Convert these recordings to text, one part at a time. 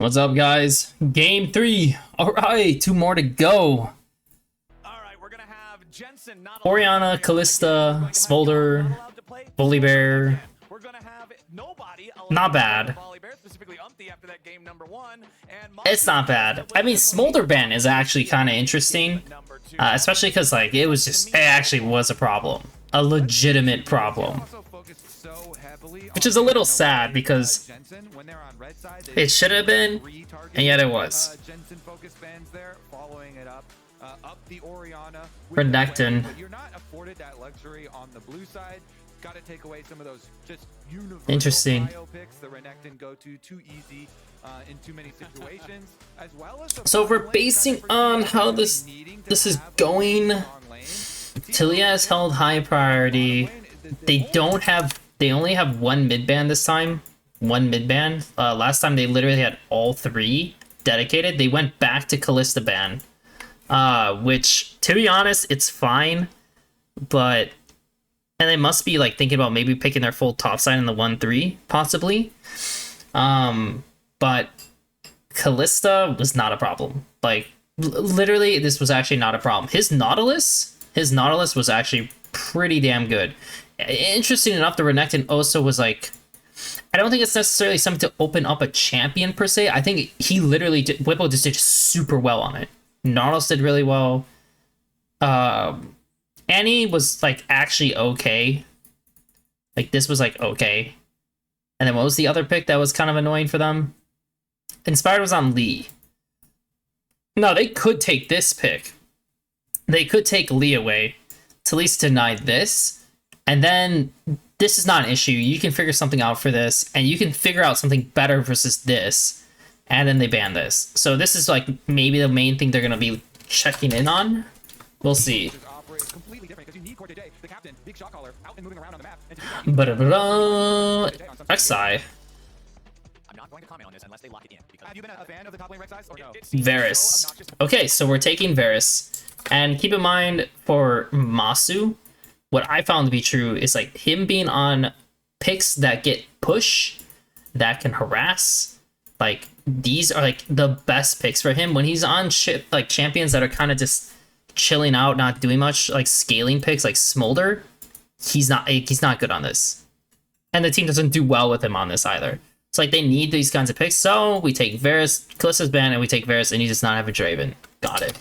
What's up, guys? Game 3. Alright, 2 more to go. Alright, we're gonna have Jensen, not Orianna, Callista, Smolder, Volibear. We're gonna have nobody Not bad. specifically Umpty after that game number 1. And It's not bad. I mean, Smolder ban is actually kind of interesting. Especially because, like, it actually was a problem. A legitimate problem. Which is a little sad because it should have been, and yet it was. Renekton. You're not afforded that luxury on the blue side. Got to take away some of those just universal Interesting. picks the Renekton go to too easy in too many situations, as well as So if we're basing on how this is going, Tilia has held high priority. They only have one mid ban this time. One mid ban. Last time they literally had all 3 dedicated. They went back to Callista ban. Which, to be honest, it's fine. But, and they must be like thinking about maybe picking their full top side in the 1-3, possibly. But Callista was not a problem. Like, literally, this was actually not a problem. His Nautilus was actually pretty damn good. Interesting enough, the Renekton also was like, I don't think it's necessarily something to open up a champion per se. I think he literally did, Whippo just did super well on it. Nautilus did really well. Annie was like actually okay. Like this was like okay. And then what was the other pick that was kind of annoying for them? Inspired was on Lee. No, they could take this pick. They could take Lee away to at least deny this. And then this is not an issue. You can figure something out for this, and you can figure out something better versus this. And then they ban this. So this is like maybe the main thing they're gonna be checking in on. We'll see. But Rek'Sai. I'm not going to comment on this unless they lock it in. Have you been a fan of the top lane Rek'Sai or no? Varus. Okay, so we're taking Varus. And keep in mind for Masu, what I found to be true is like him being on picks that get push, that can harass. Like these are like the best picks for him when he's on shit like champions that are kind of just chilling out, not doing much, like scaling picks like Smolder. He's not good on this, and the team doesn't do well with him on this either. It's like they need these kinds of picks, so we take Varus, Callista's ban, and we take Varus, and he does not have a Draven. Got it.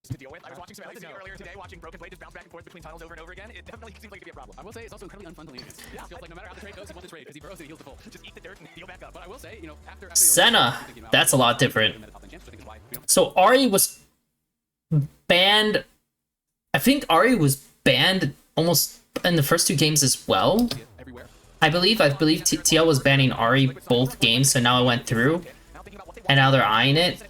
To deal with. I was watching some LCS earlier today, watching Broken Blade just bounce back and forth between tunnels over and over again. It definitely seems like it could be a problem. I will say it's also incredibly unfun to lane against. Yeah, it feels like no matter how the trade goes, you want the trade because he burrows and he heals the full. Just eat the dirt and heal back up. But I will say, you know, after Senna, that's a lot different. So Ahri was banned. I think Ahri was banned almost in the first 2 games as well. I believe TL was banning Ahri both games, so now it went through, and now they're eyeing it.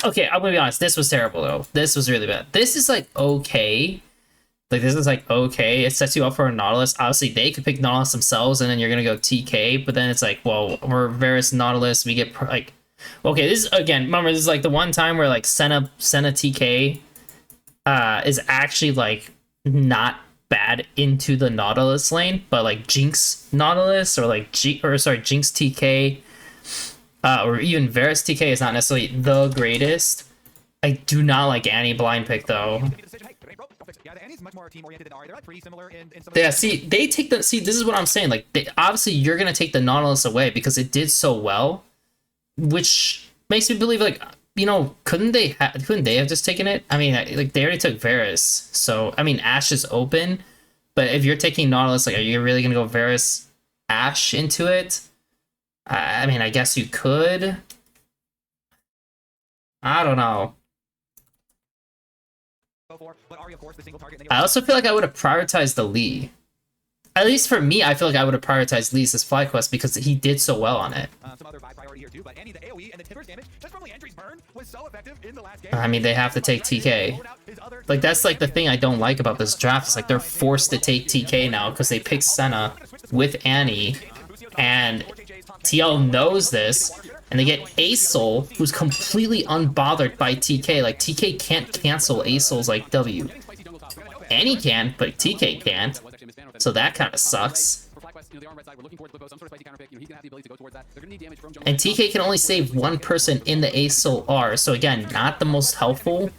Okay, I'm gonna be honest. This was terrible though. This was really bad. This is like okay. Like this is like okay. It sets you up for a Nautilus. Obviously, they could pick Nautilus themselves, and then you're gonna go TK. But then it's like, well, we're Varus Nautilus. We get like, okay. This is again. Remember, this is like the one time where like Senna TK is actually like not bad into the Nautilus lane, but like Jinx Nautilus or like Jinx TK. Or even Varus TK is not necessarily the greatest. I do not like Annie blind pick though. Yeah, see, they take the this is what I'm saying. Like, obviously you're gonna take the Nautilus away because it did so well, which makes me believe like, you know, couldn't they have just taken it? I mean, like they already took Varus, so I mean Ashe is open, but if you're taking Nautilus, like, are you really gonna go Varus Ashe into it? I mean, I guess you could. I don't know. I also feel like I would have prioritized the Lee. At least for me, I feel like I would have prioritized Lee's as FlyQuest because he did so well on it. I mean, they have to take TK. Like, that's like the thing I don't like about this draft. It's like they're forced to take TK now because they picked Senna with Annie, and TL knows this, and they get Asol, who's completely unbothered by TK. Like, TK can't cancel Asol's, like, W. Annie can, but TK can't. So that kind of sucks. they are on red side. We're looking towards Blippo, some sort of spicy counter pick. He's gonna have the ability to go towards that. They're gonna need damage from jungle. And TK can only save one person in the Ace Soul R, so again, not the most helpful.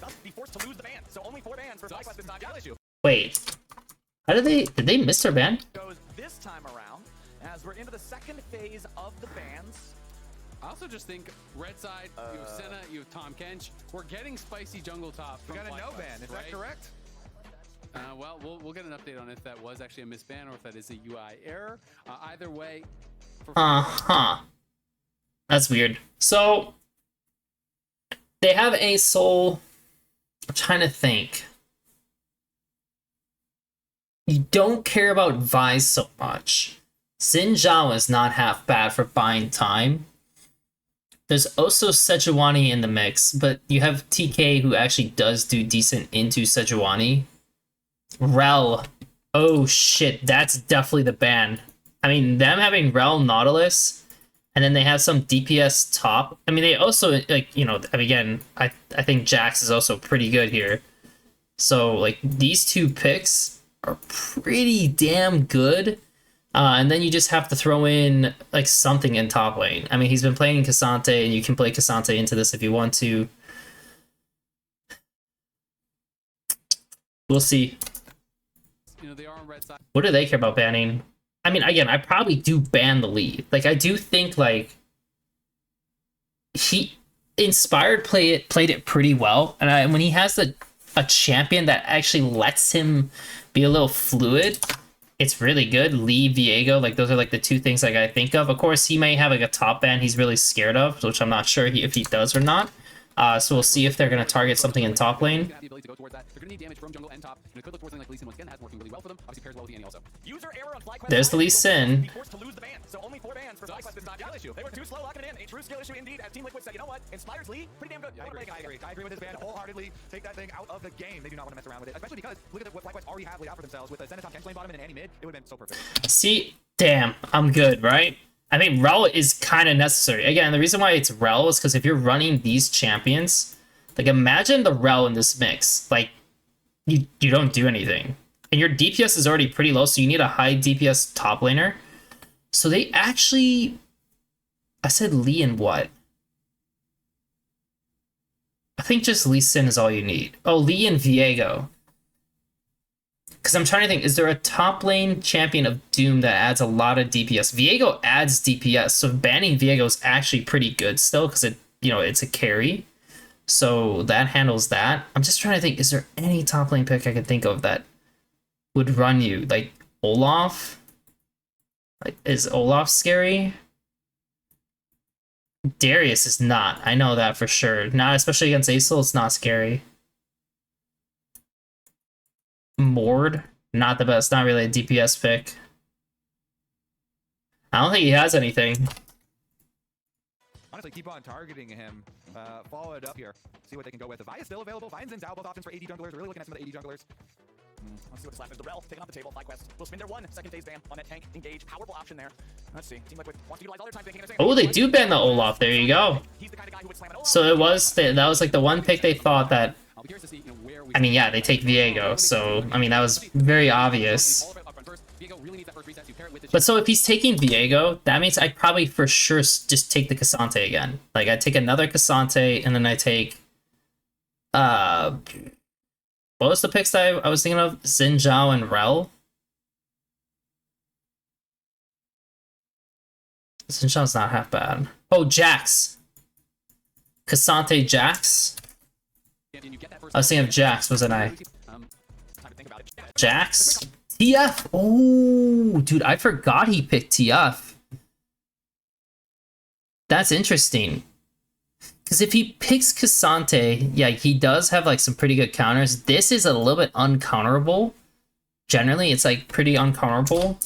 Wait, how did they miss their ban? Goes this time around as we're into the second phase of the bans. I also just think red side, you have Senna, you have Tom Kench. We're getting spicy jungle top. We From got a no FlyQuest, ban. Is that right? correct? Well, we'll get an update on if that was actually a misban or if that is a UI error. Either way. That's weird. So they have a soul. I'm trying to think. You don't care about Vise so much. Xin Zhao is not half bad for buying time. There's also Sejuani in the mix, but you have TK who actually does do decent into Sejuani. Rel. Oh shit, that's definitely the ban. I mean, them having Rel Nautilus, and then they have some DPS top. I mean, they also, like, you know, again, I think Jax is also pretty good here. So, like, these two picks are pretty damn good. And then you just have to throw in, like, something in top lane. I mean, he's been playing Cassante, and you can play Cassante into this if you want to. We'll see. They are on red side. What do they care about banning? I mean, again, I probably do ban the lead. Like, I do think, like, he Inspired played it pretty well, and when he has a champion that actually lets him be a little fluid, it's really good. Lee, Viego, like, those are like the two things like I think of. Of course, he may have like a top ban he's really scared of, which I'm not sure if he does or not. So we'll see if they're going to target something in top lane. They're going to need damage from jungle and top. And it could look towards something like Lee Sin once again. That's working really well for them. Obviously pairs well with the Annie also. User error on FlyQuest. There's the Lee Sin. Forced to lose the ban. So only 4 bans for FlyQuest is not skill issue. They were too slow locking it in. A true skill issue indeed. As Team Liquid said, you know what? Inspires Lee, pretty damn good. Yeah, I agree with this ban wholeheartedly. Take that thing out of the game. They do not want to mess around with it, especially because look at what FlyQuest already have laid out for themselves with a Zenith on Kench lane bottom and an Annie mid. It would have been so perfect. See, damn, I'm good, right? I think Rel is kind of necessary. Again, the reason why it's Rel is because if you're running these champions, like, imagine the Rel in this mix. Like, you don't do anything. And your DPS is already pretty low, so you need a high DPS top laner. So they actually... I said Lee and what? I think just Lee Sin is all you need. Oh, Lee and Viego. Because I'm trying to think, is there a top lane champion of Doom that adds a lot of DPS? Viego adds DPS, so banning Viego is actually pretty good still, because it, you know, it's a carry. So that handles that. I'm just trying to think, is there any top lane pick I could think of that would run you? Like, Olaf? Like, is Olaf scary? Darius is not. I know that for sure. Not especially against Acel, it's not scary. Mord? Not the best. Not really a DPS pick. I don't think he has anything. Honestly, keep on targeting him. Follow it up here. See what they can go with. The Vi is still available. Vi and Xin Zhao, both options for AD junglers. Really looking at some of the AD junglers. Let's see what this last is. The Rel taking off the table. FlyQuest will spin their one second phase ban on that tank. Engage. Powerful option there. Let's see. Team Liquid wants to utilize all their time thinking. Oh, they do ban the Olaf. There you go. He's the kind of guy who would slam an Olaf. So it was, that was like the one pick they thought that... I mean, yeah, they take Viego, so, I mean, that was very obvious. But so if he's taking Viego, that means I'd probably for sure just take the Cassante again. Like, I take another Cassante, and then I take... what was the picks that I was thinking of? Xin Zhao and Rel? Xin Zhao's not half bad. Oh, Jax! Cassante Jax? I was thinking of Jax, wasn't I? Jax? TF? Oh, dude, I forgot he picked TF. That's interesting. Because if he picks Cassante, yeah, he does have like some pretty good counters. This is a little bit uncounterable. Generally, it's like pretty uncounterable.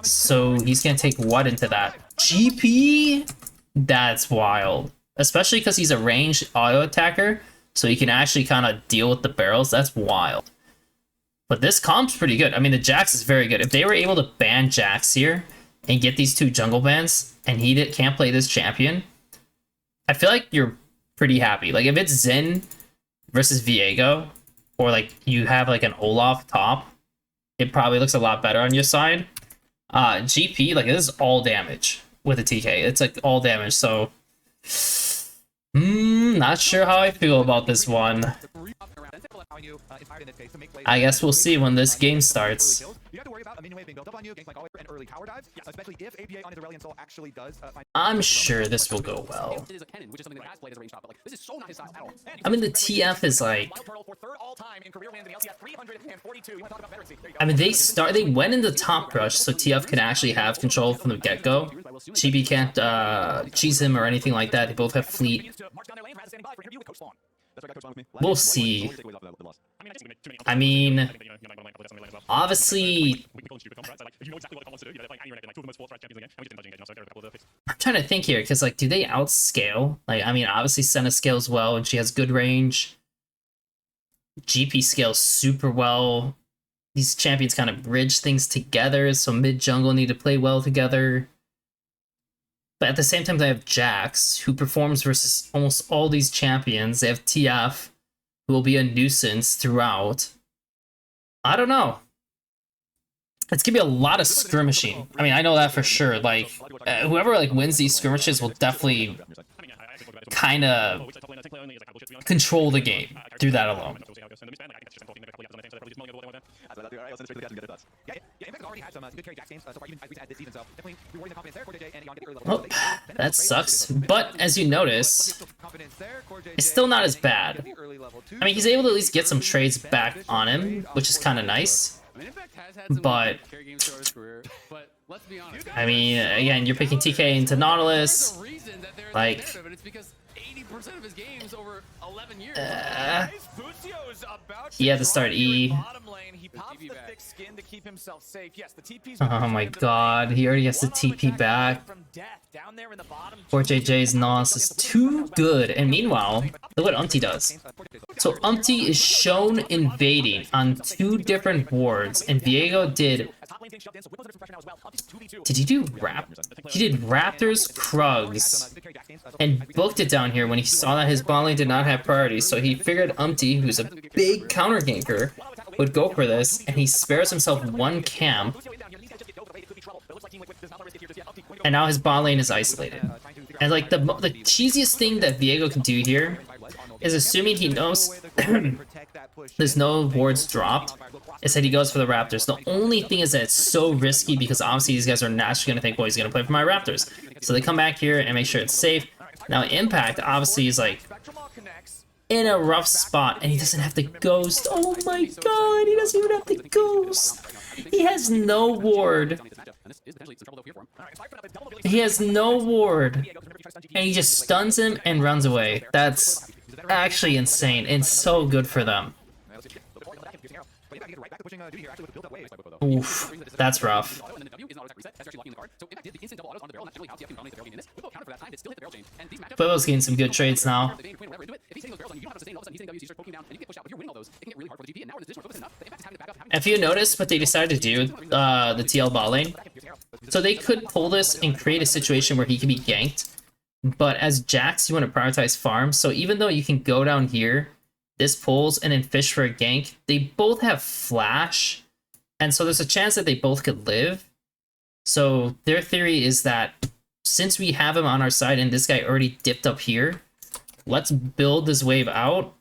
So he's gonna take what into that? GP? That's wild. Especially because he's a ranged auto attacker. So he can actually kind of deal with the barrels. That's wild. But this comp's pretty good. I mean, the Jax is very good. If they were able to ban Jax here and get these two jungle bans, and he can't play this champion, I feel like you're pretty happy. Like, if it's Xin versus Viego, or like you have like an Olaf top, it probably looks a lot better on your side. GP, like, this is all damage with a TK. It's like all damage, so not sure how I feel about this one. I guess we'll see when this game starts. You have to worry about a minion wave being built up on you, ganks like always, and early tower dives, especially if APA on his Aurelion Soul actually does find... I'm sure this will go well. It is a cannon, which is something that has played as a range shot, but like this is so not his style at all. I mean, the TF is like... Wild Turtle for third all time in career wins in the LCS 342. You want to talk about veterancy? There you go. I mean, they went into top rush, so TF can actually have control from the get-go. GB can't cheese him or anything like that. They both have fleet. We'll see. I mean, obviously, I'm trying to think here, because, like, do they outscale? Like, I mean, obviously Senna scales well, and she has good range. GP scales super well. These champions kind of bridge things together, so mid-jungle need to play well together. But at the same time, they have Jax, who performs versus almost all these champions. They have TF, who will be a nuisance throughout. I don't know. It's gonna be a lot of skirmishing. I mean, I know that for sure. Like, whoever like wins these skirmishes will definitely kind of control the game through that alone. Well, that sucks. But as you notice, it's still not as bad. I mean, he's able to at least get some trades back on him, which is kind of nice. But I mean, again, you're picking TK into Nautilus. Like, he had to start E. Oh my god, he already has the TP back. Poor JJ's Nos is too good. And meanwhile, look what Umpty does. So Umpty is shown invading on 2 different wards, and Viego did he do He did Raptors, Krugs, and booked it down here when he saw that his bot lane did not have priority. So he figured Umpty, who's a big counter ganker, would go for this, and he spares himself 1 camp. And now his bot lane is isolated. And like the cheesiest thing that Viego can do here is, assuming he knows there's no wards dropped, is that he goes for the Raptors. The only thing is that it's so risky because obviously these guys are naturally going to think, well, he's going to play for my Raptors. So they come back here and make sure it's safe. Now Impact obviously is like in a rough spot, and he doesn't have the ghost. Oh my god, he doesn't even have the ghost. He has no ward. He has no ward. And he just stuns him and runs away. That's actually insane and so good for them. Oof, that's rough. Pueblo's getting some good trades now. If you notice what they decided to do, the TL bot lane, so they could pull this and create a situation where he can be ganked, but as Jax, you want to prioritize farm, so even though you can go down here, this pulls, and then fish for a gank, they both have flash, and so there's a chance that they both could live. So their theory is that since we have him on our side and this guy already dipped up here, let's build this wave out,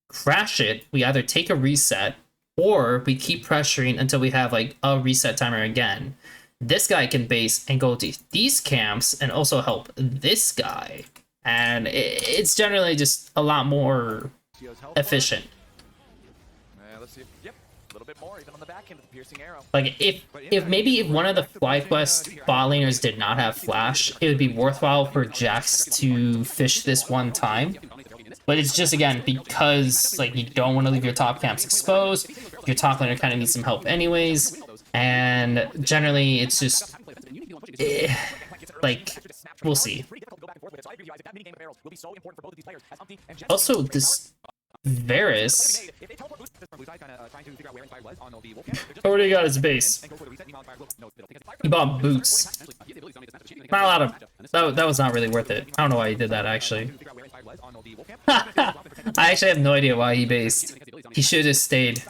crash it, we either take a reset, or we keep pressuring until we have like a reset timer again. This guy can base and go to these camps and also help this guy. And it's generally just a lot more efficient. Let's see. Yep. A little bit more, even on the back end of the piercing arrow. Like, if one of the FlyQuest bot laners did not have flash, it would be worthwhile for Jax to fish this one time. But it's just, again, because like you don't want to leave your top camps exposed, your top laner kind of needs some help anyways, and generally it's just like, we'll see. Also, this Varus already got his base. He bought boots. Not a lot of... That was not really worth it. I don't know why he did that, actually. I actually have no idea why he based. He should have just stayed.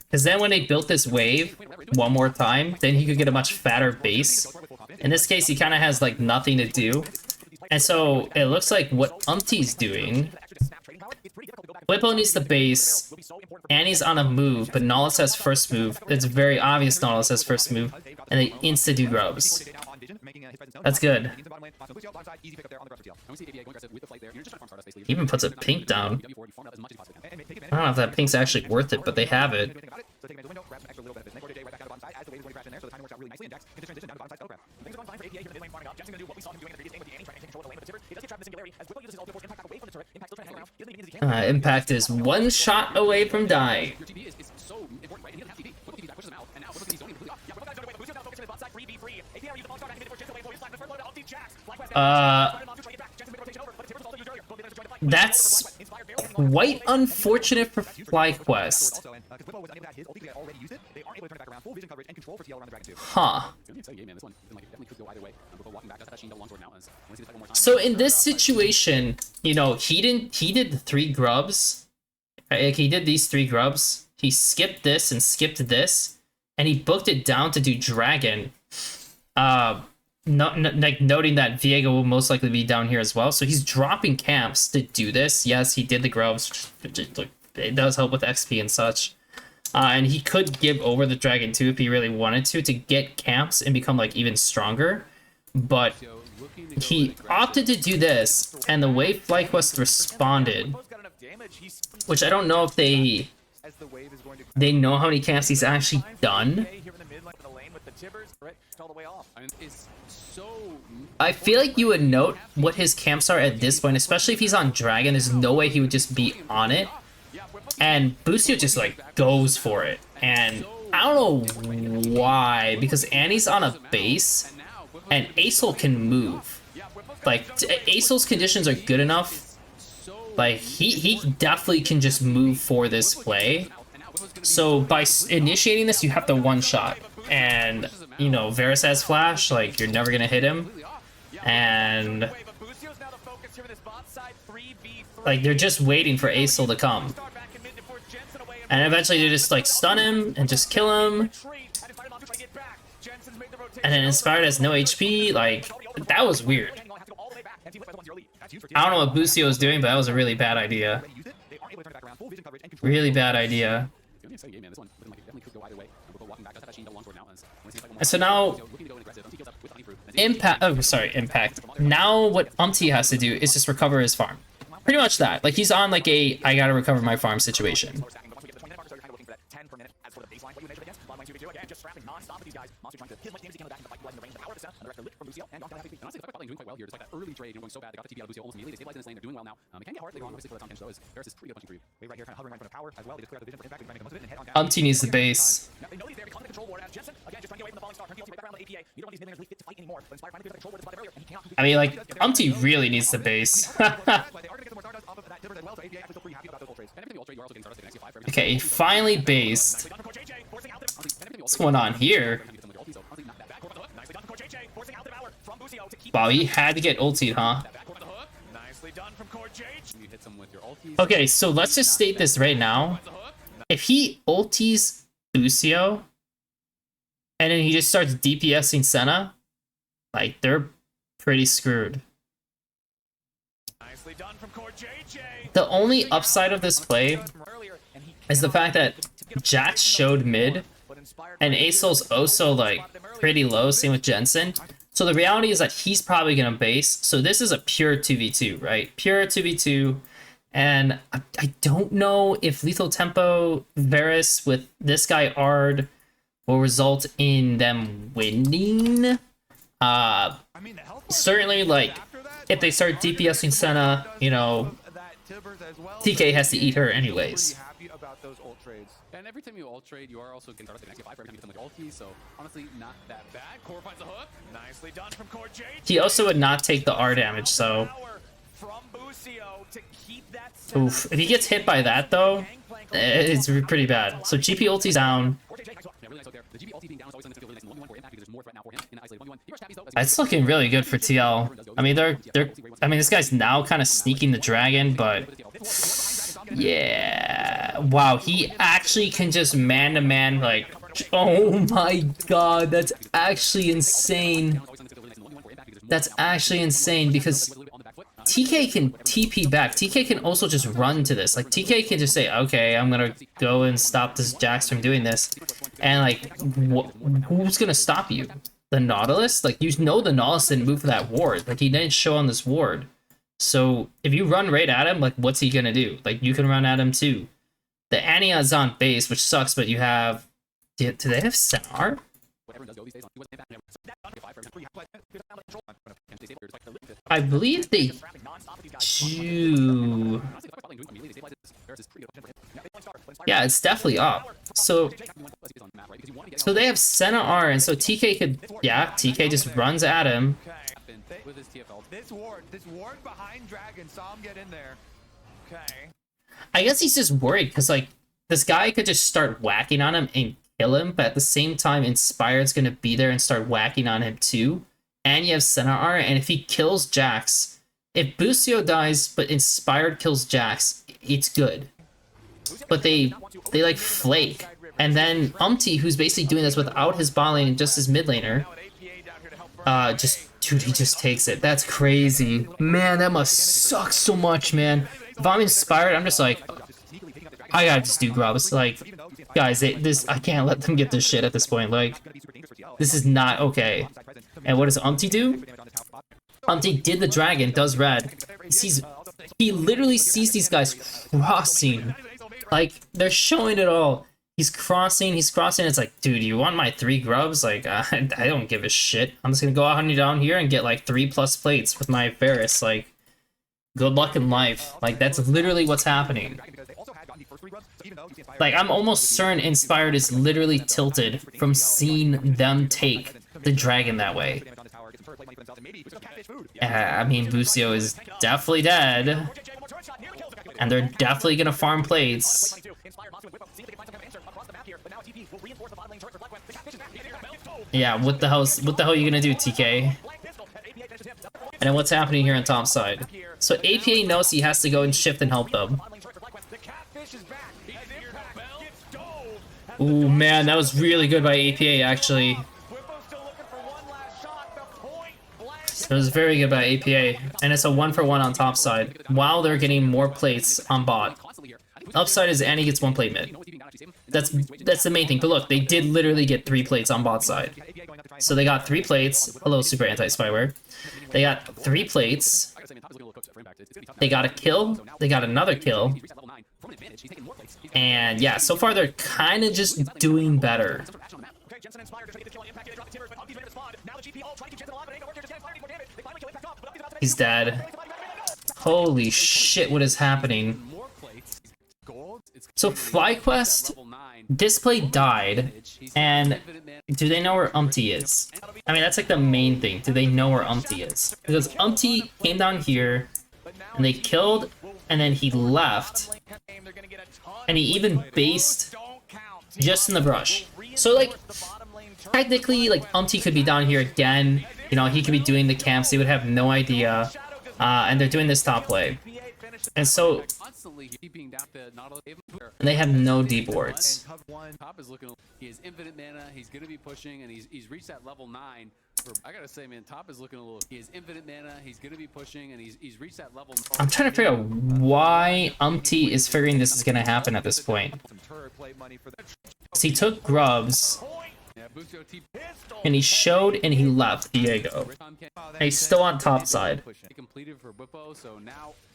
Because then when they built this wave, one more time, then he could get a much fatter base. In this case, he kind of has like nothing to do. And so it looks like what Umpty's doing, Whippo needs the base, Annie's on a move, but Nautilus has first move. It's very obvious Nautilus has first move, and they insta-do grubs. That's good. He even puts a pink down. I don't know if that pink's actually worth it, but they have it. Impact is one shot away from dying. That's quite unfortunate for FlyQuest. Huh. So in this situation, you know, he did the 3 grubs. Like, he did these 3 grubs. He skipped this and skipped this, and he booked it down to do Dragon. Like noting that Viego will most likely be down here as well, so he's dropping camps to do this. Yes, he did the grubs. It does help with XP and such. And he could give over the Dragon too if he really wanted to get camps and become like even stronger. But he opted to do this, and the way FlyQuest responded, which I don't know if they know how many camps he's actually done. I feel like you would note what his camps are at this point, especially if he's on Dragon. There's no way he would just be on it. And Busio just like goes for it. And I don't know why, because Annie's on a base and Acel can move. Like, Acel's conditions are good enough. Like, he definitely can just move for this play. So by initiating this, you have to one-shot. And, you know, Varus has flash, like, you're never gonna hit him. And like, they're just waiting for Acel to come. And eventually they just like stun him and just kill him. And then Inspired has no HP, like, that was weird. I don't know what Busio was doing, but that was a really bad idea. Really bad idea. And so now Impact. Now what Umpty has to do is just recover his farm. Pretty much that. Like, he's on like a I gotta recover my farm situation. Umpty needs the base. I mean, like, Umpty really needs the base. Okay, he finally based. What's going on here? Wow, he had to get ultied, huh? Okay, so let's just state this right now. If he ulties Busio, and then he just starts DPSing Senna, like, they're pretty screwed. The only upside of this play is the fact that Jax showed mid, and Acel's also, like, pretty low, same with Jensen. So the reality is that he's probably gonna base. So this is a pure 2v2, right? Pure 2v2. And I don't know if Lethal Tempo Varus with this guy Ard will result in them winning. Certainly, like, if they start DPSing Senna, you know, TK has to eat her anyways. And every time you ult trade, you are also getting started next 5 for every time you become like ulti, so honestly, not that bad. Core finds the hook. Nicely done from Core J. He also would not take the R damage, so. Oof. If he gets hit by that, though, it's pretty bad. So GP ulti's down. It's looking really good for TL. I mean, I mean, this guy's now kind of sneaking the dragon, but yeah. Wow, he actually can just man-to-man, like, Oh my god, that's actually insane. That's actually insane because TK can TP back. TK can also just run to this. Like, TK can just say, okay, I'm gonna go and stop this Jax from doing this. And, like, who's gonna stop you? The Nautilus? Like, you know the Nautilus didn't move for that ward. Like, he didn't show on this ward. So, if you run right at him, like, what's he gonna do? Like, you can run at him too. The Ania's on base, which sucks, but you have... Do they have Centaur? I believe they do. Yeah, it's definitely up. So they have Centaur, and so TK could... Yeah, TK just runs at him. This ward behind Dragon saw him get in there. Okay. I guess he's just worried, because, like, this guy could just start whacking on him and kill him, but at the same time, Inspired's gonna be there and start whacking on him too. And you have Centaur, and if he kills Jax, if Busio dies but Inspired kills Jax, it's good. But they like flake. And then who's basically doing this without his bot lane and just his mid laner, dude, he just takes it. That's crazy. Man, that must suck so much, man. If I'm Inspired, I'm just like, I gotta just do grubs. Like, guys, I can't let them get this shit at this point. Like, this is not okay. And what does do? Did the dragon, does red. He literally sees these guys crossing. Like, they're showing it all. He's crossing. It's like, dude, you want my 3 grubs? Like, I don't give a shit. I'm just gonna go out down here and get like 3+ plates with my Varus. Like, good luck in life. Like, that's literally what's happening. Like, I'm almost certain Inspired is literally tilted from seeing them take the dragon that way. I mean, Busio is definitely dead. And they're definitely gonna farm plates. Yeah, what the hell are you gonna do, TK? And then what's happening here on top side? So APA knows he has to go and shift and help them. Ooh, man, that was really good by APA, actually. It was very good by APA. And it's a 1-for-1 on top side, while they're getting more plates on bot. Upside is Annie gets 1 plate mid. That's the main thing. But look, they did literally get 3 plates on bot side. So they got 3 plates. Hello, super anti-spyware. They got 3 plates. They got a kill. They got another kill. And yeah, so far they're kind of just doing better. He's dead. Holy shit, what is happening? So FlyQuest, Display died, and do they know where is? I mean, that's like the main thing. Do they know where is? Because came down here, and they killed, and then he left, and he even based just in the brush. So, like, technically, like, could be down here again. You know, he could be doing the camps. They would have no idea. And they're doing this top play. And so... And they have no deep wards. Top is looking... He has infinite mana. He's going to be pushing, and he's reached that level 9. I gotta say, man, top is looking a little... He has infinite mana. He's going to be pushing, and he's reached that level... I'm trying to figure out why is figuring this is going to happen at this point. So he took grubs... And he showed and he left Diego. And he's still on top side.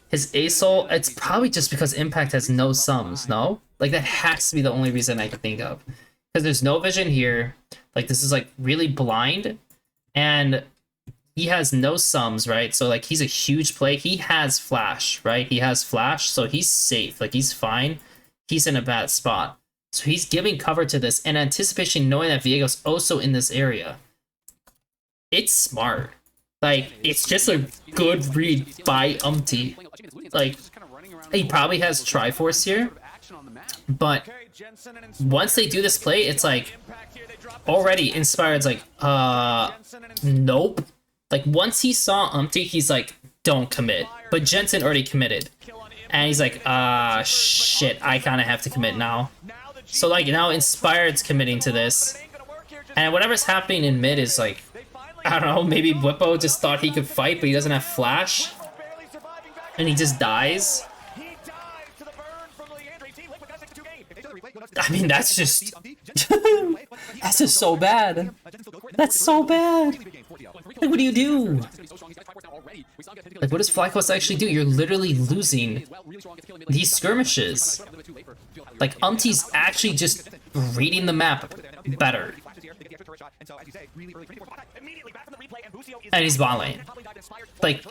His ASOL, it's probably just because Impact has no sums, no? Like, that has to be the only reason I can think of. Because there's no vision here. Like, this is, like, really blind. And he has no sums, right? So, like, he's a huge play. He has flash, right? He has flash, so he's safe. Like, he's fine. He's in a bad spot. So he's giving cover to this in anticipation, knowing that Viego's also in this area. It's smart. Like, it's just a good read by Like, he probably has Triforce here, but once they do this play, it's like, already Inspired's like, nope. Like, once he saw he's like, don't commit. But Jensen already committed. And he's like, shit, I kind of have to commit now. So like now Inspired's committing to this, and whatever's happening in mid is like, I don't know, maybe Whippo just thought he could fight, but he doesn't have flash, and he just dies. I mean, that's just that's just so bad. That's so bad. Like, what do you do? Like, what does FlyQuest actually do? You're literally losing these skirmishes. Like, Umti's actually just reading the map better. And he's bot lane. Like,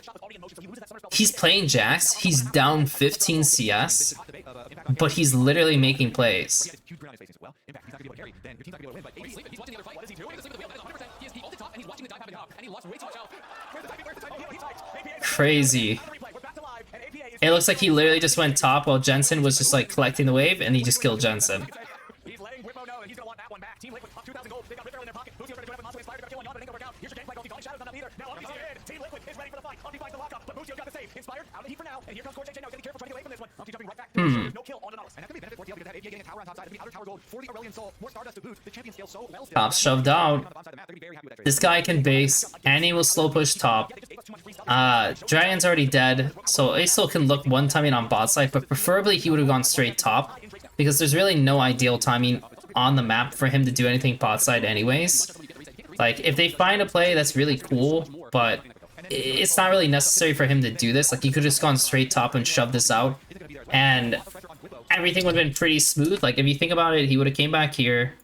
he's playing Jax, he's down 15 CS, but he's literally making plays. Crazy. It looks like he literally just went top while Jensen was just like collecting the wave, and he just killed Jensen. Top shoved out. This guy can base. Annie will slow push top. Dragon's already dead, so Acel can look one timing on bot side, but preferably he would have gone straight top, because there's really no ideal timing on the map for him to do anything bot side anyways. Like, if they find a play, that's really cool, but it's not really necessary for him to do this. Like, he could have just gone straight top and shoved this out, and everything would have been pretty smooth. Like, if you think about it, he would have came back here,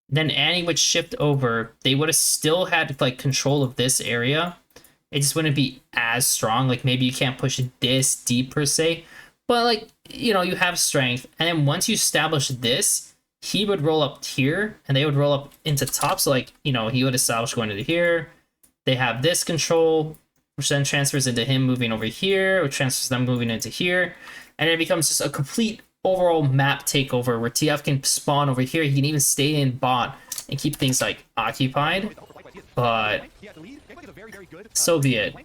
then Annie would shift over, they would have still had, like, control of this area. It just wouldn't be as strong. Like, maybe you can't push it this deep per se, but, like, you know, you have strength. And then once you establish this, he would roll up here, and they would roll up into top. So, like, you know, he would establish going into here. They have this control, which then transfers into him moving over here, which transfers them moving into here. And it becomes just a complete overall map takeover where TF can spawn over here. He can even stay in bot and keep things, like, occupied. But so be it.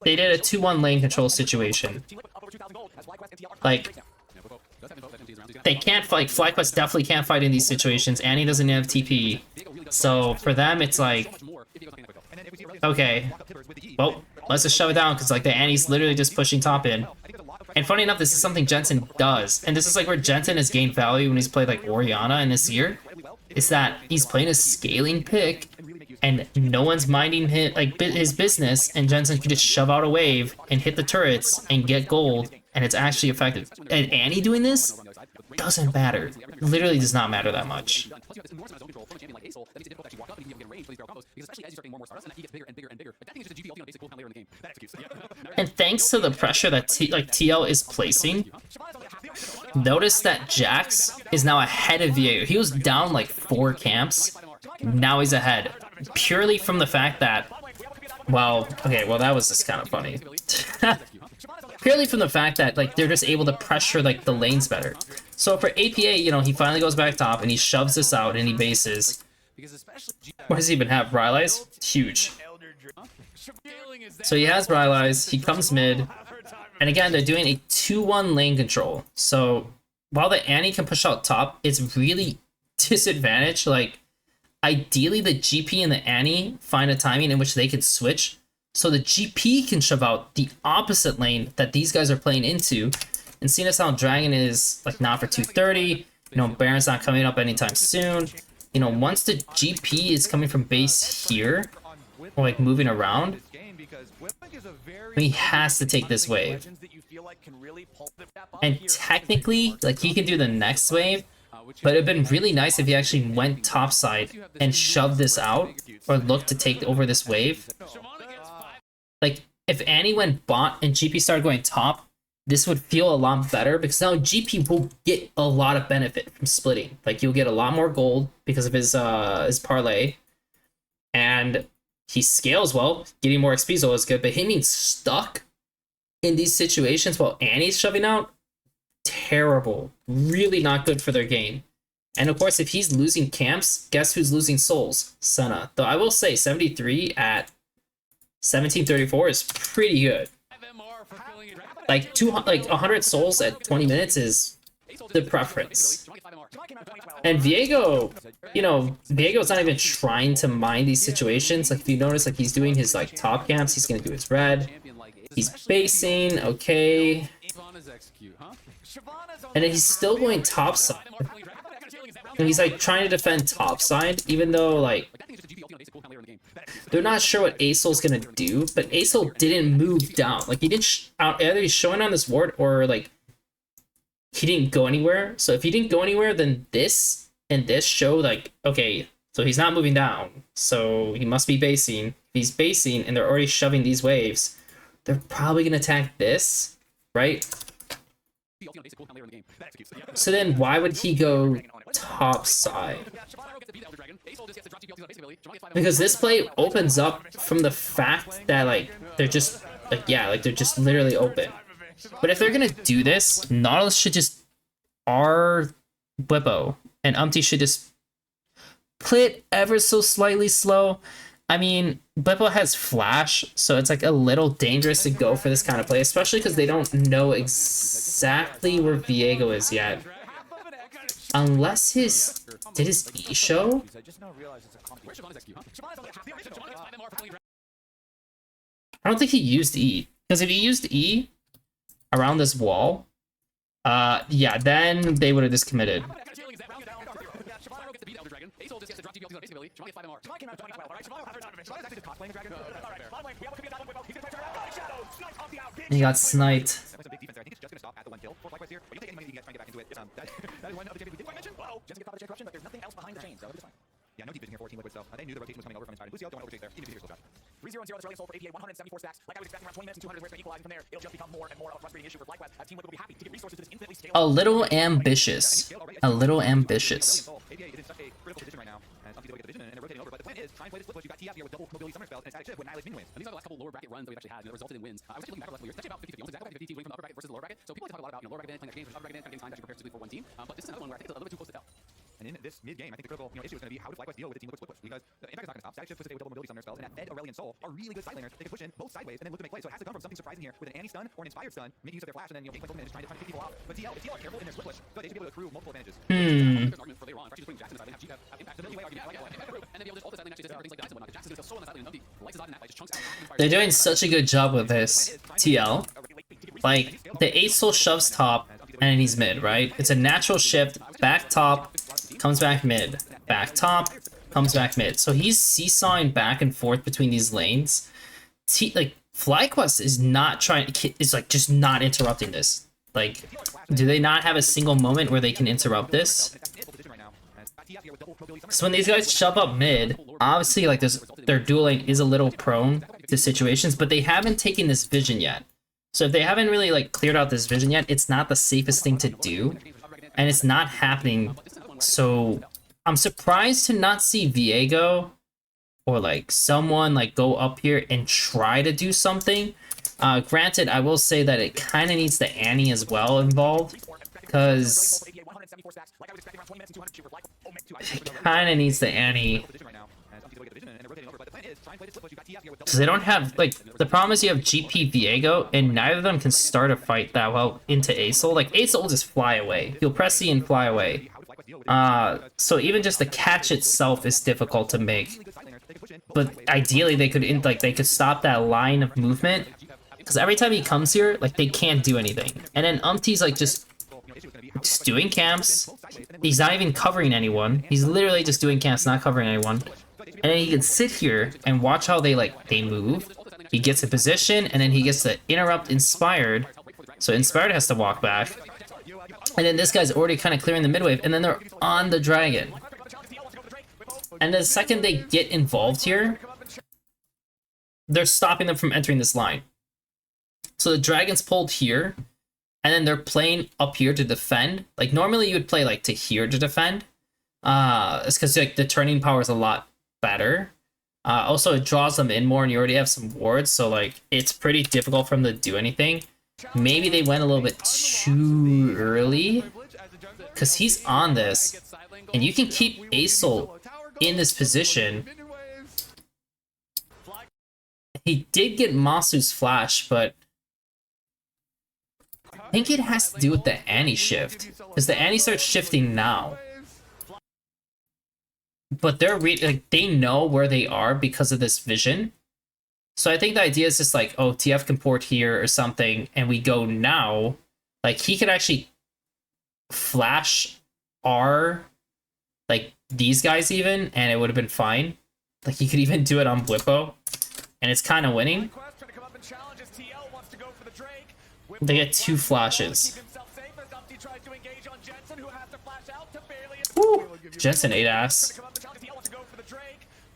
They did a 2-1 lane control situation. Like, they can't fight. FlyQuest definitely can't fight in these situations. Annie doesn't have TP. So for them, it's like, okay, well, let's just shove it down, because like the Annie's literally just pushing top in. And funny enough, this is something Jensen does. And this is like where Jensen has gained value when he's played like Orianna in this year. Is that he's playing a scaling pick, and no one's minding his, like, his business, and Jensen can just shove out a wave and hit the turrets and get gold, and it's actually effective. And Annie doing this doesn't matter. Literally does not matter that much. And thanks to the pressure that TL is placing, notice that Jax is now ahead of Viego. He was down like 4 camps. Now he's ahead. Purely from the fact that, well, okay, well, that was just kind of funny. Purely from the fact that, like, they're just able to pressure, like, the lanes better. So for APA, you know, he finally goes back top and he shoves this out and he bases. What does he even have? Rylai's? Huge. So he has Rylai's, he comes mid, and again, they're doing a 2-1 lane control. So while the Annie can push out top, it's really disadvantaged. Like, ideally, the GP and the Annie find a timing in which they can switch, so the GP can shove out the opposite lane that these guys are playing into. And seeing as how Dragon is, like, not for 230, you know, Baron's not coming up anytime soon, you know, once the GP is coming from base here, or, like, moving around, he has to take this wave. And technically, like, he can do the next wave, but it'd been really nice if he actually went topside and shoved this out, or looked to take over this wave. Like, if Annie went bot and GP started going top, this would feel a lot better, because now GP will get a lot of benefit from splitting. Like, you'll get a lot more gold because of his parlay, and he scales well. Getting more XP is always good, but him being stuck in these situations while Annie's shoving out, terrible. Really not good for their game. And of course, if he's losing camps, guess who's losing souls? Senna. Though I will say 73 at 1734 is pretty good. Like 100 souls at 20 minutes is the preference. And Viego, you know, Viego's not even trying to mind these situations. Like if you notice, like he's doing his like top camps, he's gonna do his red. He's basing, okay. And then he's still going top side. And he's like trying to defend top side, even though like they're not sure what Asol's gonna do, but Asol didn't move down. Like he didn't either he's showing on this ward or like he didn't go anywhere. So if he didn't go anywhere, then this and this show like, okay, so he's not moving down. So he must be basing. If he's basing and they're already shoving these waves, they're probably gonna attack this, right? So then why would he go top side? Because this play opens up from the fact that like they're just like, yeah, like they're just literally open. But if they're gonna do this, Nautilus should just R Whippo and Umpty should just play it ever so slightly slow. I mean, Whippo has flash, so it's like a little dangerous to go for this kind of play, especially because they don't know exactly where Viego is yet. Unless did his E show? I don't think he used E. Because if he used E around this wall, yeah, then they would have just committed. He got sniped. Yeah, no deep vision here for Team Liquid, so they knew the rotation was coming over from inside. Lucio, don't overchase there. Even if you hear so 3-0 and 0, that's early soul for APA, 174 stacks. Like I was expecting, around 20 minutes and 200 where equalizing from there. It'll just become more and more of a frustrating issue for FlyQuest. Team Liquid will be happy to get resources to this infinitely scalable. A little ambitious. A little ambitious. APA is in such a critical position right now. Some people get the vision and they're rotating over, but the plan is try and play this flip push. You got TF here with double mobility summer spells and a static shift with annihilate minion wins. And these are the last couple lower bracket runs that we've actually had, and it resulted in wins. I was actually looking back over the last couple years. It's actually about 50-50. Almost exactly 50 winning from the upper bracket versus the lower bracket. So people always talk a lot about, you know, lower bracket playing their games versus upper bracket kind of time to compare specifically for one team. But this is another one where I think it's a little bit too close to tell. And in this mid game, I think the critical issue is going to be how does FlyQuest deal with the Team Liquid split push? Because the Impact is not going to stop. Static shift puts it with double mobility summoner spells, and that Fed, Aurelion, Soul are really good side laners. They can push in both sideways and then look to make plays. So it has to come from something surprising here with an anti-stun or an inspired stun, making use of their flash, and then you know, Gameplay just trying to pick people off. But TL, if TL are careful in their split push, good, they should be able to accrue multiple advantages. There's an argument for later on. For actually just putting Jackson aside and have GF have impact. The Milky Way argument, like that, and then be able to just ult the side lane actually things like Jackson and whatnot. Jackson's going to go so on the side lane and Numpty lights his out in that fight, just chunks out. They're doing such a good job with this, TL. Like, the Ace shoves top, and he's mid, right? It's a natural shift, back top, comes back mid, back top, comes back mid. So he's seesawing back and forth between these lanes. Like, FlyQuest is not trying, is like just not interrupting this. Like, do they not have a single moment where they can interrupt this? So when these guys shove up mid, obviously like their dueling is a little prone to situations, but they haven't taken this vision yet. So if they haven't really like cleared out this vision yet, it's not the safest thing to do, and it's not happening. So I'm surprised to not see Viego or like someone like go up here and try to do something. Granted, I will say that it kind of needs the Annie as well involved, because it kind of needs the Annie. Because they don't have, like, the problem is you have GP Viego, and neither of them can start a fight that well into Acel. Like, Acel will just fly away. He'll press C and fly away. So even just the catch itself is difficult to make. But ideally, they could stop that line of movement. Because every time he comes here, like, they can't do anything. And then Umpty's, like, just doing camps. He's not even covering anyone. He's literally just doing camps, not covering anyone. And then he can sit here and watch how they move. He gets a position, and then he gets to interrupt Inspired. So Inspired has to walk back. And then this guy's already kind of clearing the midwave, and then they're on the dragon. And the second they get involved here, they're stopping them from entering this line. So the dragon's pulled here, and then they're playing up here to defend. Like, normally you would play, like, to here to defend. It's because, like, the turning power is a lot better. Also, it draws them in more, and you already have some wards, so, like, it's pretty difficult for them to do anything. Maybe they went a little bit too early, because he's on this, and you can keep Acel in this position. He did get Masu's flash, but I think it has to do with the Annie shift, because the Annie starts shifting now. but they're like they know where they are because of this vision. So I think the idea is just like, oh, TF can port here or something, and we go now. Like he could actually flash R, like these guys even, and it would have been fine. Like he could even do it on Blippo, and it's kind of winning. They get 2 flashes. Woo! Jensen 8-ass.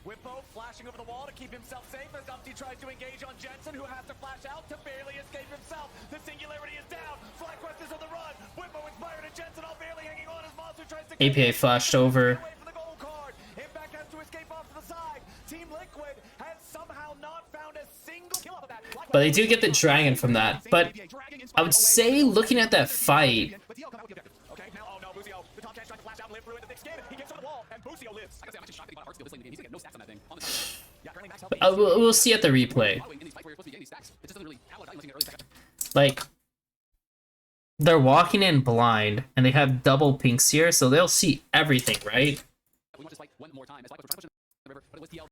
Whippo flashing over the wall to keep himself safe as Dumpty tries to engage on Jensen, who has to flash out to barely escape himself. The singularity is down. FlyQuest is on the run. Whippo inspired and Jensen all barely hanging on as Monster tries to APA flashed over. away from the goal card. Impact has to escape off to the side. Team Liquid has somehow not found a single kill off of that. But they do get the dragon from that. But I would say, looking at that fight, Okay, now, oh no, Busio. The Tomcat trying to flash out and live through it. The thick skin. He gets on the wall, and Busio lives. I gotta say, I'm actually shocked that he bought Heartsteel this late in the game. He's gonna get no stacks on that thing. On the side. Yeah, currently max health. we'll see at the replay. In these fights where you're supposed to be getting these stacks, it just doesn't really have a lot of value unless you get early stacks. Like, they're walking in blind, and they have double pinks here, so they'll see everything, right? We want this fight one more time. As FlyQuest was trying to push in the river, but it was TL.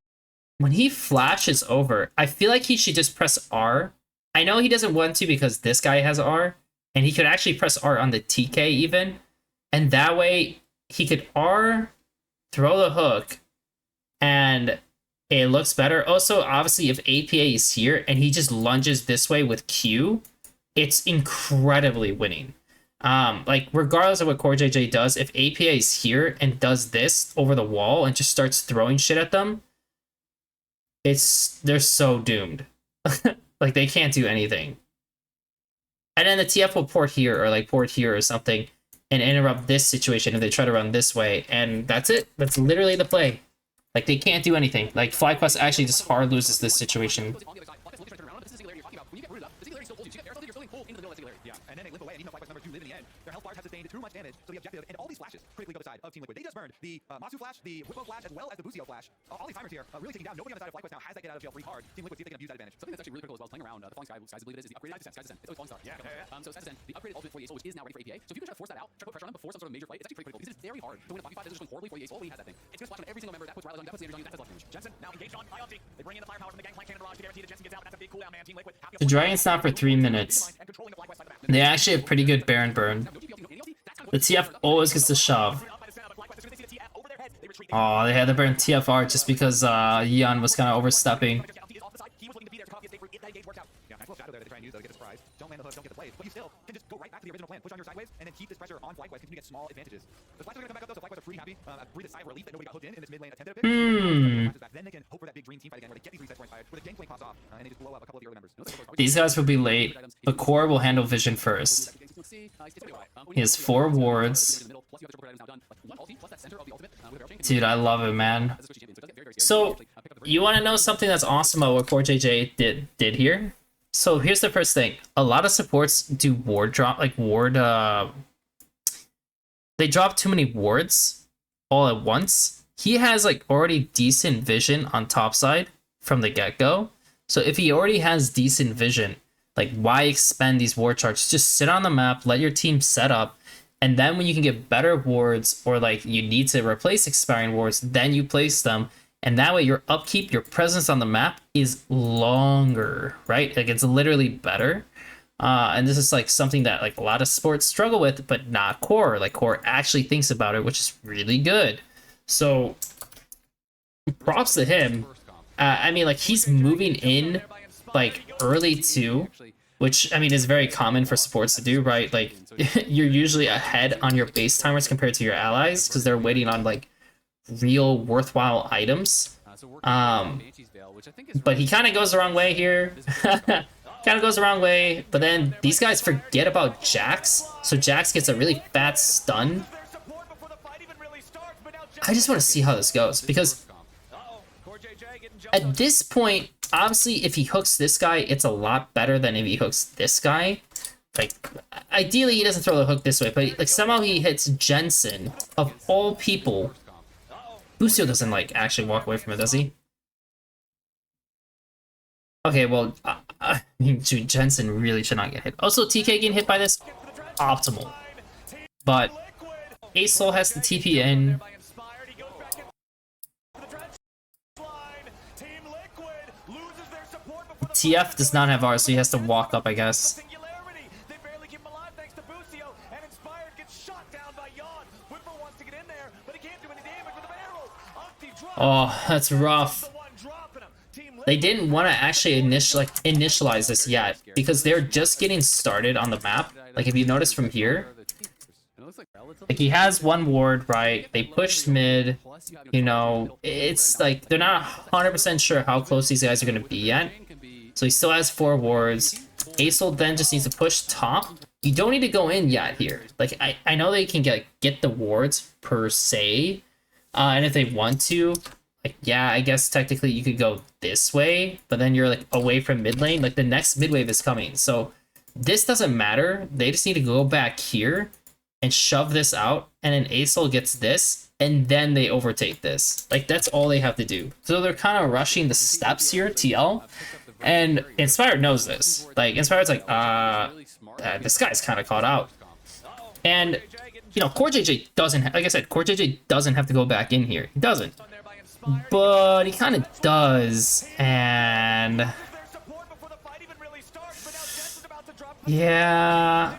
When he flashes over, I feel like he should just press R. I know he doesn't want to because this guy has R, and he could actually press R on the TK even, and that way he could R, throw the hook, and it looks better. Also, obviously, if APA is here and he just lunges this way with Q, it's incredibly winning. Like, regardless of what CoreJJ does, if APA is here and does this over the wall and just starts throwing shit at them, they're so doomed. Like, they can't do anything. And then the TF will port here or like port here or something and interrupt this situation if they try to run this way, and that's it. That's literally the play. Like, they can't do anything. Like, FlyQuest actually just hard loses this situation. Yeah, and then they limp away, and even though FlyQuest number 2 live in the end, their health bars have sustained too much damage, so the objective, and all these flashes critically go to the side of Team Liquid. They just burned the Masu flash, the Whippo flash, as well as the Busio flash. All these timers here really taking down. Nobody on the side of FlyQuest now has that get out of jail free card. Team Liquid see if they can abuse that advantage. Something that's actually really critical as well, playing around the Falling Sky, Skies, I believe it is the upgraded Sky's Descent. It's always Falling Star. So Sky's Descent, the upgraded ultimate for the Ace which is now ready for APA. So if you can try to force that out, try to put pressure on him before some sort of major fight, it's actually pretty critical because it's very hard to win a 5v5 that's just going horribly for the Ace when he has that thing. It's gonna splash on every single member. That puts Riley on, that puts Andrews on you, that puts left damage. Jensen now engaged on Iopti. They bring in the firepower from the Gangplank Cannon Barrage to guarantee that Jensen gets out. That's a big cooldown, man. Team Liquid. The dragon's not for 3 minutes. They actually have pretty good Baron burn. The TF always gets the shove. Oh, they had to burn TFR just because Yeon was kind of overstepping. Don't land the hook, don't get the plays, but you still can just go right back to the original plan. Push on your sideways, and then keep this pressure on FlyQuest, continue to get small advantages. The FlyQuest are gonna come back up though, so FlyQuest are pretty happy. Breathe a sigh of relief that nobody got hooked in this mid lane attempted a pick. Then they can hope for that big dream team fight again, where they get these resets for Inspired, where the Gangplank pops off, and they just blow up a couple of the early members. These guys will be late, but Core will handle Vision first. He has 4 wards. Dude, I love it, man. So, you want to know something that's awesome about what CoreJJ did here? So here's the first thing. A lot of supports do ward drop, like ward, they drop too many wards all at once. He has like already decent vision on top side from the get-go. So if he already has decent vision, like why expend these ward charges? Just sit on the map, let your team set up, and then when you can get better wards or like you need to replace expiring wards, then you place them. And that way your upkeep, your presence on the map is longer, right? Like it's literally better. And this is like something that like a lot of sports struggle with, but not Core. Like Core actually thinks about it, which is really good. So props to him. I mean, like he's moving in like early too, which I mean is very common for supports to do, right? Like you're usually ahead on your base timers compared to your allies because they're waiting on like real worthwhile items. But he kind of goes the wrong way here. Kind of goes the wrong way, but then these guys forget about Jax, so Jax gets a really fat stun. I just want to see how this goes, because at this point, obviously, if he hooks this guy, it's a lot better than if he hooks this guy. Like, ideally, he doesn't throw the hook this way, but like somehow he hits Jensen, of all people. Busio doesn't, like, actually walk away from it, does he? Okay, well, I mean, Jensen really should not get hit. Also, TK getting hit by this, optimal. But Ace Soul has the TP in. TF does not have R, so he has to walk up, I guess. Singularity. They barely keep him alive thanks to Busio, and Inspired gets shot down by Yawn. Whipper wants to get in there, but he can't do any damage with the barrels. Octi drops. Oh, that's rough. The one dropping him. Team They didn't want to actually initialize this yet because they're just getting started on the map. Like if you notice from here, like he has one ward, right? They pushed mid, you know, it's like they're not 100% sure how close these guys are going to be yet. So he still has 4 wards. Acel then just needs to push top. You don't need to go in yet here. Like I know they can get the wards per se, and if they want to, like, yeah, I guess technically you could go this way, but then you're like away from mid lane. Like the next mid wave is coming, so this doesn't matter. They just need to go back here and shove this out, and then Acel gets this, and then they overtake this. Like that's all they have to do. So they're kind of rushing the steps here, TL, and Inspired knows this. Like Inspired's like, this guy's kind of caught out, and you know, Core JJ doesn't. Like I said, Core JJ doesn't have to go back in here. He doesn't. But he kind of does, and yeah,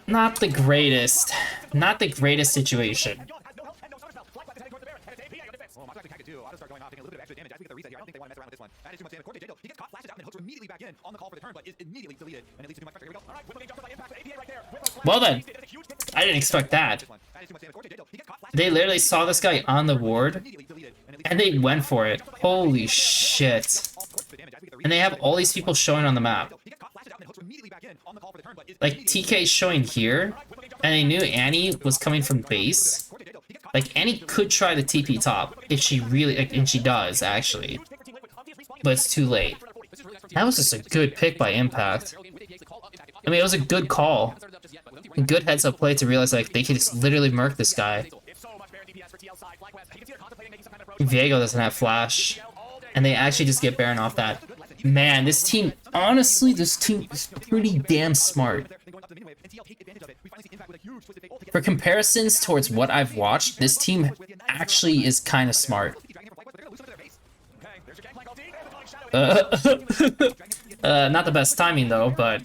not the greatest situation. Well then, I didn't expect that. They literally saw this guy on the ward, and they went for it. Holy shit. And they have all these people showing on the map. Like, TK is showing here, and they knew Annie was coming from base. Like, Annie could try to TP top, if she really, and she does, actually. But it's too late. That was just a good pick by Impact. I mean, it was a good call. A good heads-up play to realize, like, they could just literally murk this guy. Viego doesn't have flash. And they actually just get Baron off that. Man, this team, honestly, this team is pretty damn smart. For comparisons towards what I've watched, this team actually is kind of smart. Not the best timing though, but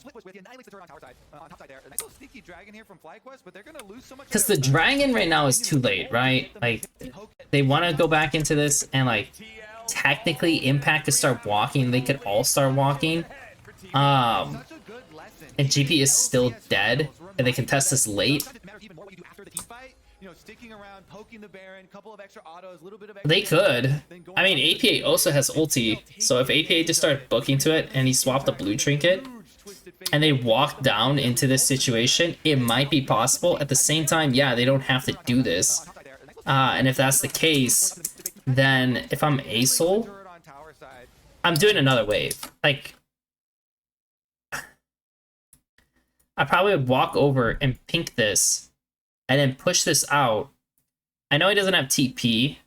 because the dragon right now is too late, right? Like they want to go back into this, and like technically Impact could start walking. They could all start walking. And GP is still dead, and they can test this late. They could. I mean, APA also has ulti, so if APA just started booking to it and he swapped the blue trinket and they walk down into this situation, it might be possible. At the same time, yeah, they don't have to do this. And if that's the case, then if I'm Acel, I'm doing another wave. Like, I probably would walk over and pink this and then push this out. I know he doesn't have TP,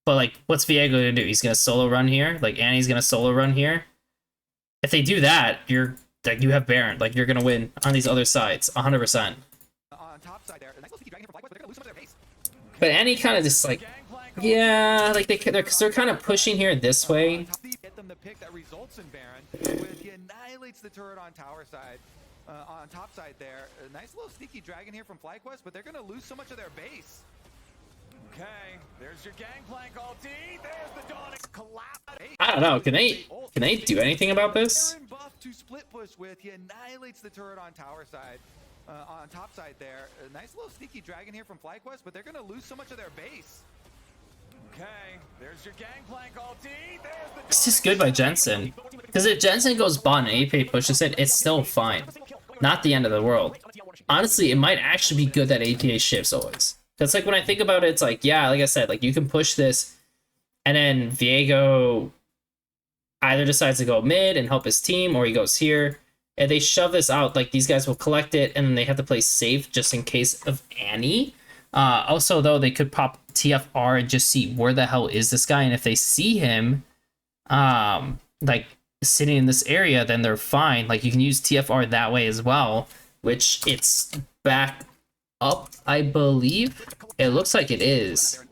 but like, what's Viego gonna do? He's gonna solo run here. Like, Annie's gonna solo run here. If they do that, you're like, you have Baron. Like, you're gonna win on these other sides, 100%. But Annie kind of just like, yeah, like they're kind of pushing here this way. The turret on tower side, on top side there. A nice little sneaky dragon here from FlyQuest, but they're gonna lose so much of their base. Okay, there's your gangplank ulti. There's the dawning collapse. I don't know. Can they do anything about this? Baron buff to split push with. He annihilates the turret on tower side, on top side there. A nice little sneaky dragon here from FlyQuest, but they're gonna lose so much of their base. Okay, there's your gangplank ulti. There's the This is good by Jensen. Because if Jensen goes bot and AP pushes it, it's still fine. Not the end of the world. Honestly, it might actually be good that APA shifts always. Because like when I think about it, it's like, yeah, like I said, like you can push this, and then Viego either decides to go mid and help his team, or he goes here. And they shove this out, like these guys will collect it, and then they have to play safe just in case of Annie. Also, though, they could pop TFR and just see where the hell is this guy, and if they see him, like sitting in this area, then they're fine. Like you can use TFR that way as well, which it's back up, I believe. It looks like it is.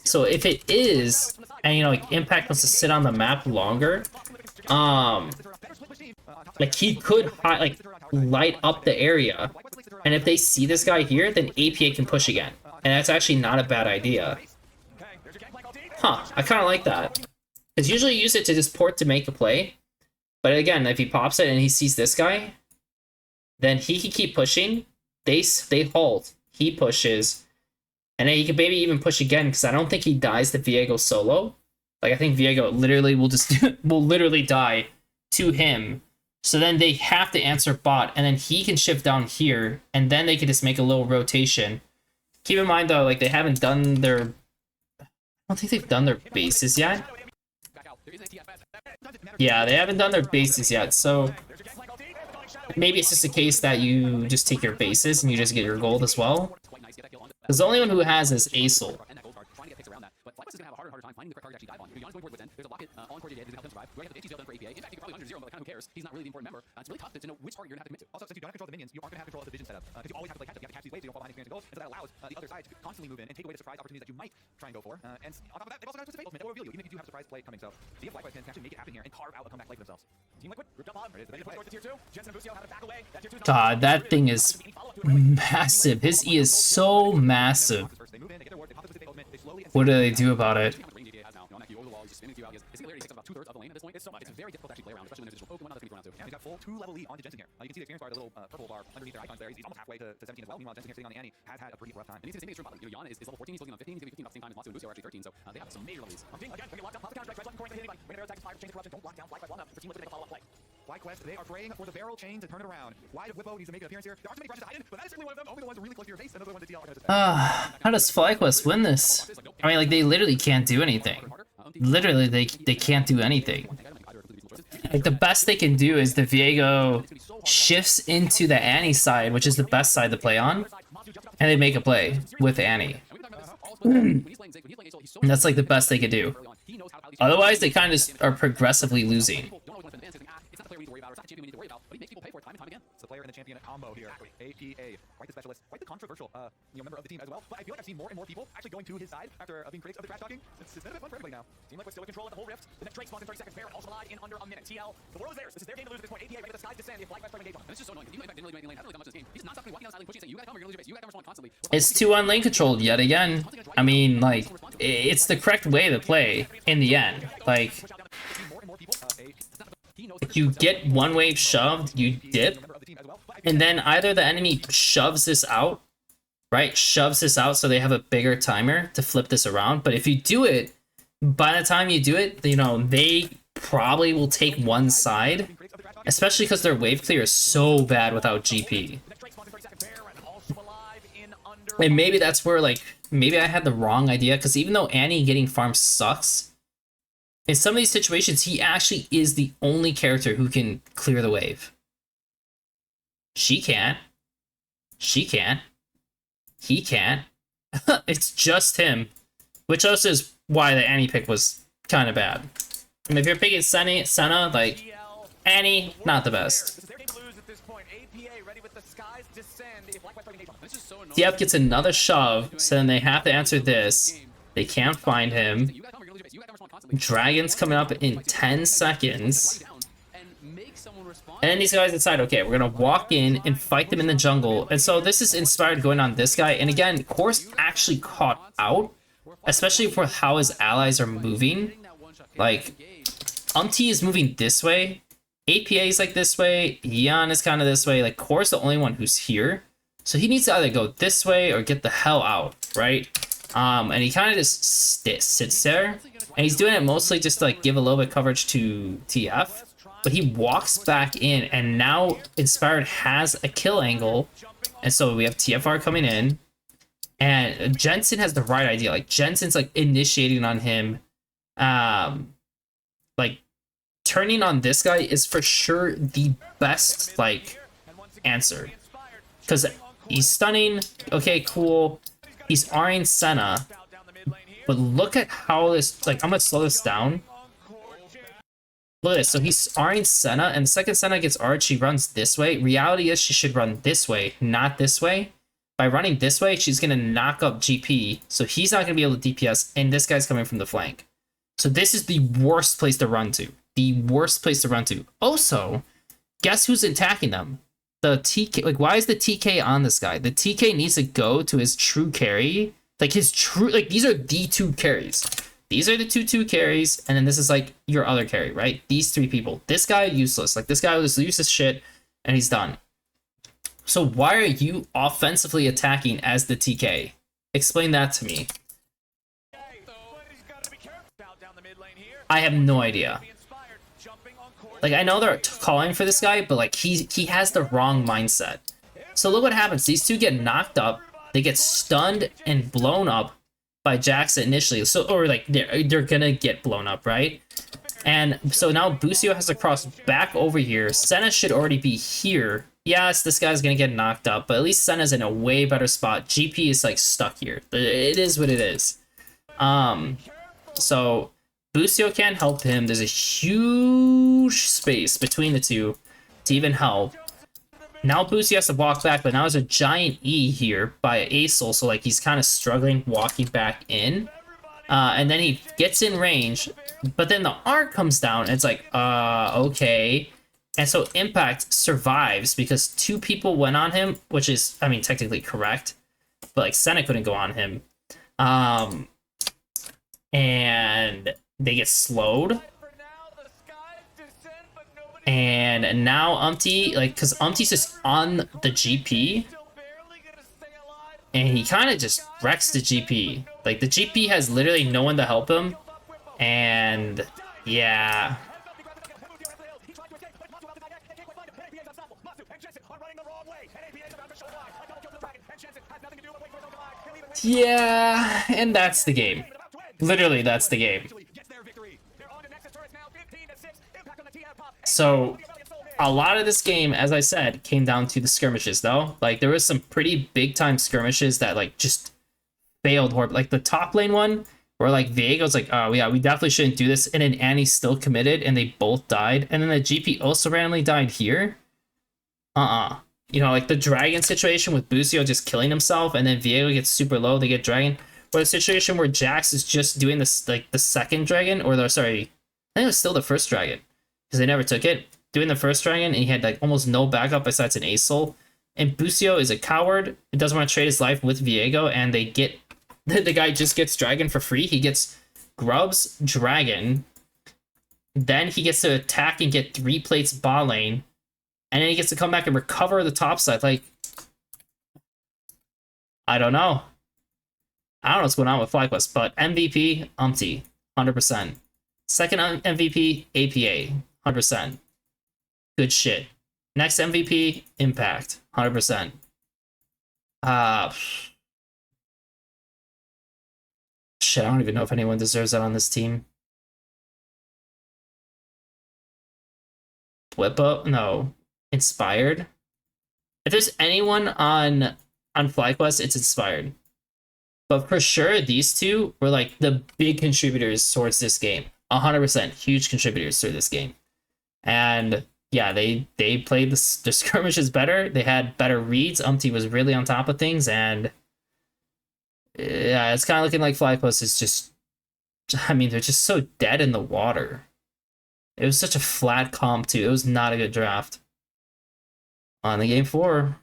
So if it is, and you know, like Impact wants to sit on the map longer, like he could like light up the area, and if they see this guy here, then APA can push again, and that's actually not a bad idea. Huh? I kind of like that, because usually you use it to just port to make a play, but again, if he pops it and he sees this guy, then he can keep pushing. They halt. He pushes, and then he can maybe even push again, because I don't think he dies to Viego solo. Like I think Viego literally will just will literally die to him. So then they have to answer bot, and then he can shift down here, and then they can just make a little rotation. Keep in mind though, like they haven't done their, I don't think they've done their bases yet. Yeah, they haven't done their bases yet, so maybe it's just a case that you just take your bases and you just get your gold as well. Because the only one who has is Acel. Is going to have a harder and harder time finding the correct target to actually dive on. Giannis going forward with 10. There's a locket on core DA to help him survive. We have the 50 done for APA. In fact, he could probably 100-0, but kind of who cares? He's not really the important member. It's really tough to know which target you're going to have to commit to. Also, since you don't have control of the minions, you aren't going to have control of the vision setup. Because you always have to play catch up. You have to catch these waves so you don't fall behind experience and goals. And so that allows the other side to constantly move in and take away the surprise opportunities that you might try and go for. And on top of that, they've also got Ultimate or reveal you, even if you do have a surprise play coming. So see if Likewise can actually make it happen here and carve out a comeback play for themselves. Team Liquid, grouped up on. Ready to play towards the tier 2. Jensen and Busio have to back away. That tier 2 God, that thing is massive. His E is so massive. What do they do about it? It's very difficult to actually play around, especially when there's additional Pokemon that's going to be thrown out too. Yeah, he's got full 2-level lead onto Jensen here. You can see the experience bar, the little purple bar underneath their icons there. He's almost halfway to 17 as well. Meanwhile, Jensen here sitting on the Annie has had a pretty rough time. And he's the same age from bottom. You know, Jan is level 14, he's looking on 15, he's going to be 15 at the same time as Matsu and Busio are actually 13, so they have some major leads. I'm seeing again, locked down, pop the counter, press button, corner, hitting button. When air attacks fire, change the corruption, don't lock down, Likewise well enough for Team Liquid to make a follow-up play. FlyQuest, they are praying for the barrel chain to turn it around. Why does Whippo need to make an appearance here? There are too many brushes to hide in, but that is certainly one of them. Only the ones really close to your face, and those are the ones that DL are going to defend. How does FlyQuest win this? I mean, like, they literally can't do anything. Literally, they can't do anything. Like, the best they can do is the Viego shifts into the Annie side, which is the best side to play on, and they make a play with Annie. And that's like the best they could do. Otherwise, they kind of just are progressively losing. It's the player and the champion combo here. APA, quite the specialist, quite the controversial member of the team as well. But I feel like I've seen more and more people actually going to his side after being critics of the trash talking. It's been a bit fun for everybody now. Team Liquid still in control of the whole rift. The next Drake spawns in 30 seconds. Baron also alive in under a minute. TL, the world is theirs. This is their game to lose at this point. APA ready to the skies descend if Likewise try to engage on them. It's just so annoying. Even if I didn't really do anything lane, hasn't really done much in this game. He's not stopping walking down the side lane, pushing, saying, you gotta come or you're gonna lose your base. You gotta come respond constantly. It's 2-on lane controlled yet again. I mean, like, it's the correct way to play in the end. Like, you get one wave shoved, you dip, and then either the enemy shoves this out, right? Shoves this out so they have a bigger timer to flip this around. But if you do it, by the time you do it, you know, they probably will take one side, especially because their wave clear is so bad without GP. And maybe that's where, like, maybe I had the wrong idea, because even though Annie getting farmed sucks, in some of these situations, he actually is the only character who can clear the wave. She can't. She can't. He can't. It's just him. Which also is why the Annie pick was kind of bad. And if you're picking Senna, like, Annie, not the best. TF gets another shove, so then they have to answer this. They can't find him. Dragon's coming up in 10 seconds. And then these guys decide, okay, we're gonna walk in and fight them in the jungle. And so this is inspired going on this guy. And again, Course actually caught out, especially for how his allies are moving. Like, is moving this way. APA is like this way. Yan is kind of this way. Like, Core's the only one who's here. So he needs to either go this way or get the hell out, right? And he kind of just sits there. And he's doing it mostly just to, like, give a little bit of coverage to TF. But he walks back in, and now Inspired has a kill angle. And so we have TFR coming in. And Jensen has the right idea. Like, Jensen's, like, initiating on him. Like, turning on this guy is for sure the best, like, answer. Because he's stunning. Okay, cool. He's R'ing Senna. But look at how this, like, I'm going to slow this down. Look at this. So he's R'ing Senna, and the second Senna gets R'd, she runs this way. Reality is she should run this way, not this way. by running this way, she's gonna knock up GP, so he's not gonna be able to DPS, and this guy's coming from the flank. So this is the worst place to run to. The worst place to run to. Also, guess who's attacking them? The TK. Like, why is the TK on this guy? The TK needs to go to his true carry. Like, his true... Like, these are the two carries. These are the two carries, and then this is, like, your other carry, right? These three people. This guy, useless. Like, this guy was useless shit, and he's done. So why are you offensively attacking as the TK? Explain that to me. I have no idea. Like, I know they're calling for this guy, but like he has the wrong mindset. So look what happens. These two get knocked up, they get stunned and blown up by Jackson initially. So, or like they're gonna get blown up, right? And so now Busio has to cross back over here. Senna should already be here. Yes, this guy's gonna get knocked up, but at least Senna's in a way better spot. GP is like stuck here. It is what it is. So Busio can't help him. There's a huge space between the two to even help. Now Busio has to walk back, but now there's a giant E here by Acel, so like he's kind of struggling walking back in. And then he gets in range, but then the R comes down, and it's like, okay. And so Impact survives because two people went on him, which is, I mean, technically correct, but like Senna couldn't go on him. And they get slowed. And now Umpty, like, because Umpty's just on the GP, and he kind of just wrecks the GP. Like, the GP has literally no one to help him, and yeah. Yeah, and that's the game. Literally, that's the game. So, a lot of this game, as I said, came down to the skirmishes, though. Like, there was some pretty big-time skirmishes that, like, just failed horribly. Like, the top lane one, where, like, Viego's like, oh, yeah, we definitely shouldn't do this. And then Annie's still committed, and they both died. And then the GP also randomly died here. You know, like, the dragon situation with Busio just killing himself, and then Viego gets super low, they get dragon. Or the situation where Jax is just doing this, like, the second dragon, or the, sorry, I think it was still the first dragon, because they never took it. Doing the first dragon, and he had, like, almost no backup besides an Acel. And Busio is a coward, he doesn't want to trade his life with Viego, and they get, the guy just gets dragon for free. He gets grubs, dragon, then he gets to attack and get 3 plates bot lane, and then he gets to come back and recover the top side. Like, I don't know. I don't know what's going on with FlyQuest, but MVP, Umpty, 100%. Second MVP, APA, 100%. Good shit. Next MVP, Impact, 100%. Shit, I don't even know if anyone deserves that on this team. Whippo? No. Inspired? If there's anyone on FlyQuest, it's Inspired. But for sure, these two were like the big contributors towards this game. 100% huge contributors to this game. And yeah, they played the skirmishes better. They had better reads. Umpty was really on top of things, and yeah, it's kind of looking like FlyQuest is just, I mean, they're just so dead in the water. It was such a flat comp too. It was not a good draft. On the game 4.